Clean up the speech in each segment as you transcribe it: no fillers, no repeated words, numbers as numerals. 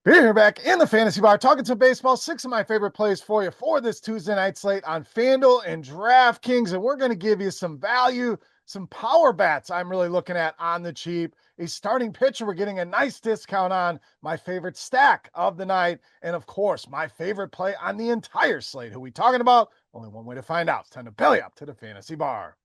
We're back in the fantasy bar talking some baseball. 6 of my favorite plays for you for this Tuesday night slate on FanDuel and DraftKings. And we're going to give you some value, some power bats I'm really looking at on the cheap. A starting pitcher we're getting a nice discount on, my favorite stack of the night, and of course, my favorite play on the entire slate. Who we talking about? Only one way to find out. It's time to belly up to the fantasy bar.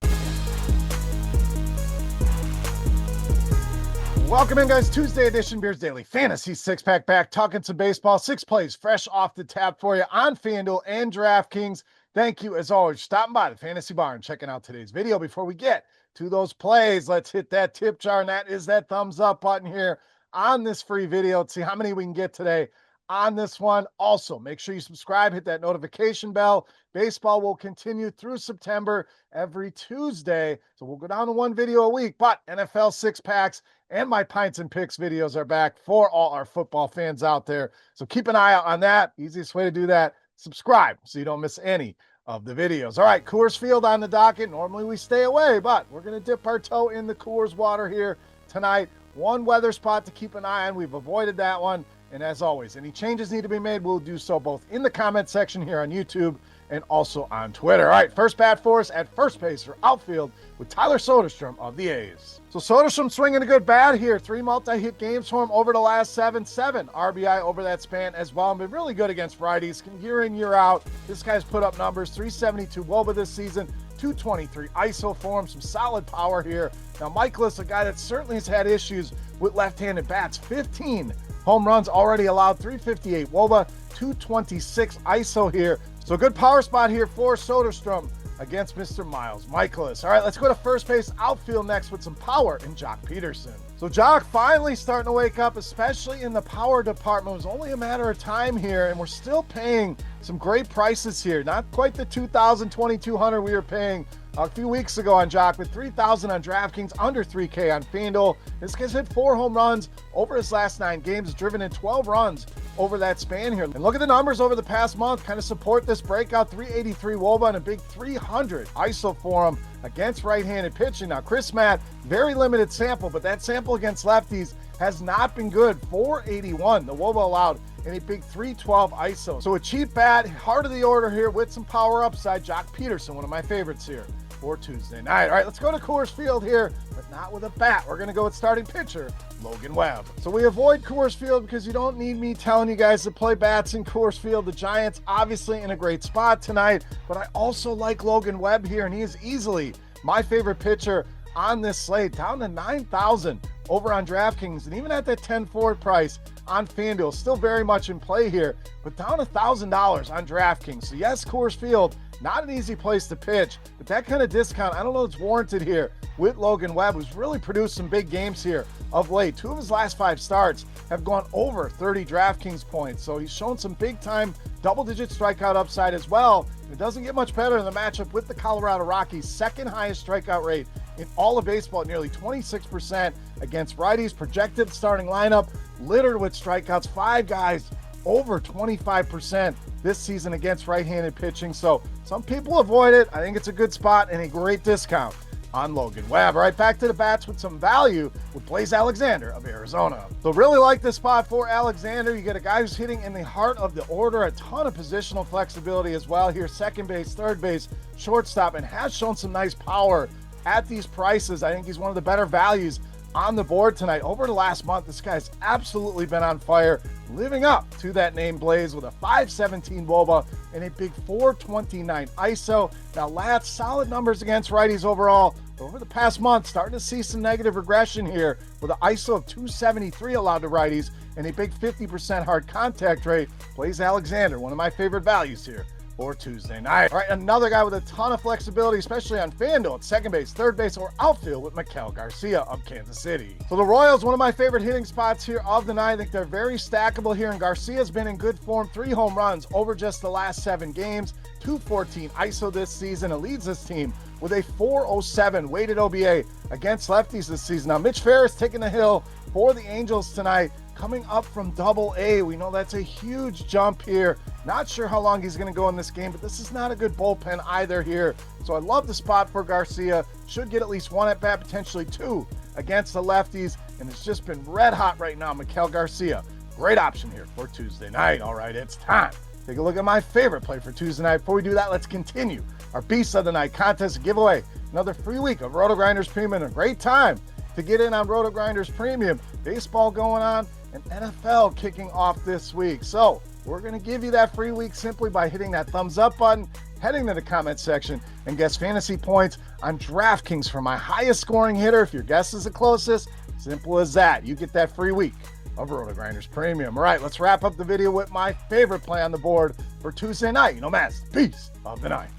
Welcome in, guys. Tuesday edition Beers Daily Fantasy Six-Pack back, talking some baseball. 6 plays fresh off the tap for you on FanDuel and DraftKings. Thank you, as always, for stopping by the Fantasy Bar and checking out today's video. Before we get to those plays, let's hit that tip jar, and that is that thumbs up button here on this free video. Let's see how many we can get today on this one. Also, make sure you subscribe, hit that notification bell. Baseball will continue through September every Tuesday, so we'll go down to 1 video a week, but NFL six-packs and my Pints and Picks videos are back for all our football fans out there. So keep an eye out on that. Easiest way to do that, subscribe so you don't miss any of the videos. All right, Coors Field on the docket. Normally we stay away, but we're going to dip our toe in the Coors water here tonight. One weather spot to keep an eye on. We've avoided that one. And as always, any changes need to be made, we'll do so both in the comment section here on YouTube and also on Twitter. All right, first bat for us at first base for outfield with Tyler Soderstrom of the A's. So Soderstrom swinging a good bat here. 3 multi-hit games for him over the last 7 RBI over that span as well. And been really good against righties year in, year out. This guy's put up numbers, 372 WOBA this season, 223 ISO for him, some solid power here. Now, Michaelis, a guy that certainly has had issues with left-handed bats, 15 home runs already allowed, 358 WOBA, 226 ISO here. So good power spot here for Soderstrom against Mr. Miles Michaelis. All right, let's go to first base outfield next with some power in Jock Peterson. So Jock finally starting to wake up, especially in the power department. It was only a matter of time here, and we're still paying some great prices here. Not quite the $2,000, $2,200 we were paying a few weeks ago on Jock, but $3,000 on DraftKings, under $3K on FanDuel. This guy's hit 4 home runs over his last 9 games, driven in 12 runs over that span here. And look at the numbers over the past month, kind of support this breakout. 383 WOBA and a big 300 ISO for him against right-handed pitching. Now, Chris Matt, very limited sample, but that sample against lefties has not been good. 481, the WOBA allowed, and a big 312 ISO. So a cheap bat, heart of the order here with some power upside. Jock Peterson, one of my favorites here for Tuesday night. All right, let's go to Coors Field here, but not with a bat. We're going to go with starting pitcher Logan Webb. So we avoid Coors Field because you don't need me telling you guys to play bats in Coors Field. The Giants obviously in a great spot tonight, but I also like Logan Webb here, and he is easily my favorite pitcher on this slate, down to 9,000 over on DraftKings, and even at that 10 forward price on FanDuel, still very much in play here, but down $1,000 on DraftKings. So yes, Coors Field, not an easy place to pitch, but that kind of discount, I don't know, it's warranted here with Logan Webb, who's really produced some big games here of late. 2 of his last 5 starts have gone over 30 DraftKings points, so he's shown some big-time double-digit strikeout upside as well. It doesn't get much better in the matchup with the Colorado Rockies, second highest strikeout rate in all of baseball at nearly 26% against righties. Projected starting lineup littered with strikeouts. 5 guys over 25% this season against right-handed pitching. So some people avoid it. I think it's a good spot and a great discount on Logan Webb. All right, back to the bats with some value with Blaze Alexander of Arizona. So really like this spot for Alexander. You get a guy who's hitting in the heart of the order, a ton of positional flexibility as well here, second base, third base, shortstop, and has shown some nice power at these prices. I think he's one of the better values on the board tonight. Over the last month, this guy's absolutely been on fire, living up to that name Blaze with a 517 WOBA and a big 429 ISO. Now, last solid numbers against righties overall. Over the past month, starting to see some negative regression here with an ISO of 273 allowed to righties and a big 50% hard contact rate. Blaze Alexander, one of my favorite values here for Tuesday night. All right, another guy with a ton of flexibility, especially on FanDuel at second base, third base, or outfield with Maikel Garcia of Kansas City. So the Royals, one of my favorite hitting spots here of the night. I think they're very stackable here, and Garcia's been in good form. 3 home runs over just the last 7 games, 214 ISO this season, and leads this team with a 407 weighted OBA against lefties this season. Now, Mitch Ferris taking the hill for the Angels tonight, coming up from Double-A. We know that's a huge jump here. Not sure how long he's going to go in this game, but this is not a good bullpen either here. So I love the spot for Garcia. Should get at least 1 at bat, potentially 2 against the lefties, and it's just been red hot right now. Maikel Garcia Great option here for Tuesday night. All right, it's time. Take a look at my favorite play for Tuesday night. Before we do that, let's continue our Beast of the Night contest giveaway. Another free week of RotoGrinders Premium. A great time to get in on RotoGrinders Premium. Baseball going on and NFL kicking off this week. So we're going to give you that free week simply by hitting that thumbs up button, heading to the comment section, and guess fantasy points on DraftKings for my highest scoring hitter. If your guess is the closest, simple as that. You get that free week of RotoGrinders Premium. All right, let's wrap up the video with my favorite play on the board for Tuesday night. You know, man, it's the Beast of the Night.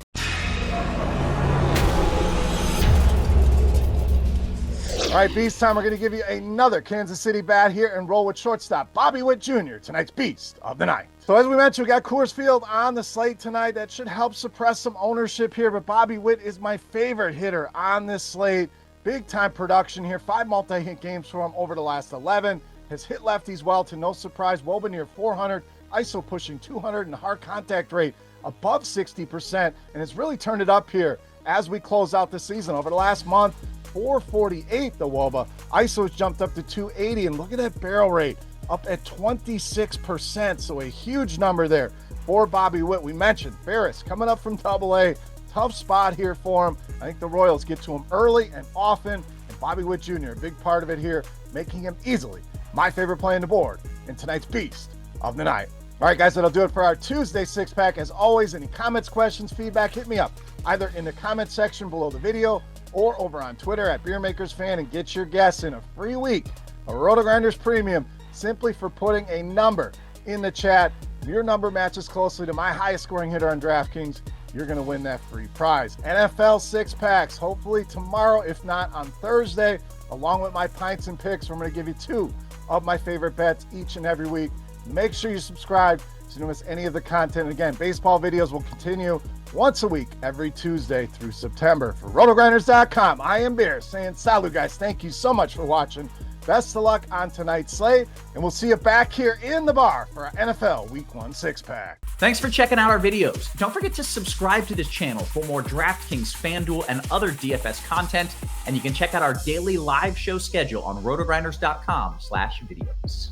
All right, Beast time. We're going to give you another Kansas City bat here and roll with shortstop Bobby Witt Jr., tonight's Beast of the Night. So as we mentioned, we got Coors Field on the slate tonight. That should help suppress some ownership here, but Bobby Witt is my favorite hitter on this slate. Big time production here. 5 multi-hit games for him over the last 11. Has hit lefties well to no surprise. Woba near 400. ISO pushing 200 and hard contact rate above 60%. And it's really turned it up here as we close out the season. Over the last month, 448 the Woba. ISO's jumped up to 280. And look at that barrel rate up at 26%. So a huge number there for Bobby Witt. We mentioned Ferris coming up from Double-A. Tough spot here for him. I think the Royals get to him early and often. And Bobby Witt Jr., a big part of it here, making him easily my favorite play on the board in tonight's Beast of the Night. All right, guys, that'll do it for our Tuesday six-pack. As always, any comments, questions, feedback, hit me up either in the comment section below the video or over on Twitter at Beermakersfan and get your guess in a free week of RotoGrinders Premium simply for putting a number in the chat. If your number matches closely to my highest scoring hitter on DraftKings, you're going to win that free prize. NFL six-packs, hopefully tomorrow, if not on Thursday, along with my pints and picks. I'm going to give you 2 of my favorite bets each and every week. Make sure you subscribe so you don't miss any of the content. And again, baseball videos will continue once a week, every Tuesday through September. For RotoGrinders.com, I am Beer saying salut, guys. Thank you so much for watching. Best of luck on tonight's slate, and we'll see you back here in the bar for our NFL Week 1 six-pack. Thanks for checking out our videos. Don't forget to subscribe to this channel for more DraftKings, FanDuel, and other DFS content, and you can check out our daily live show schedule on RotoGrinders.com/videos.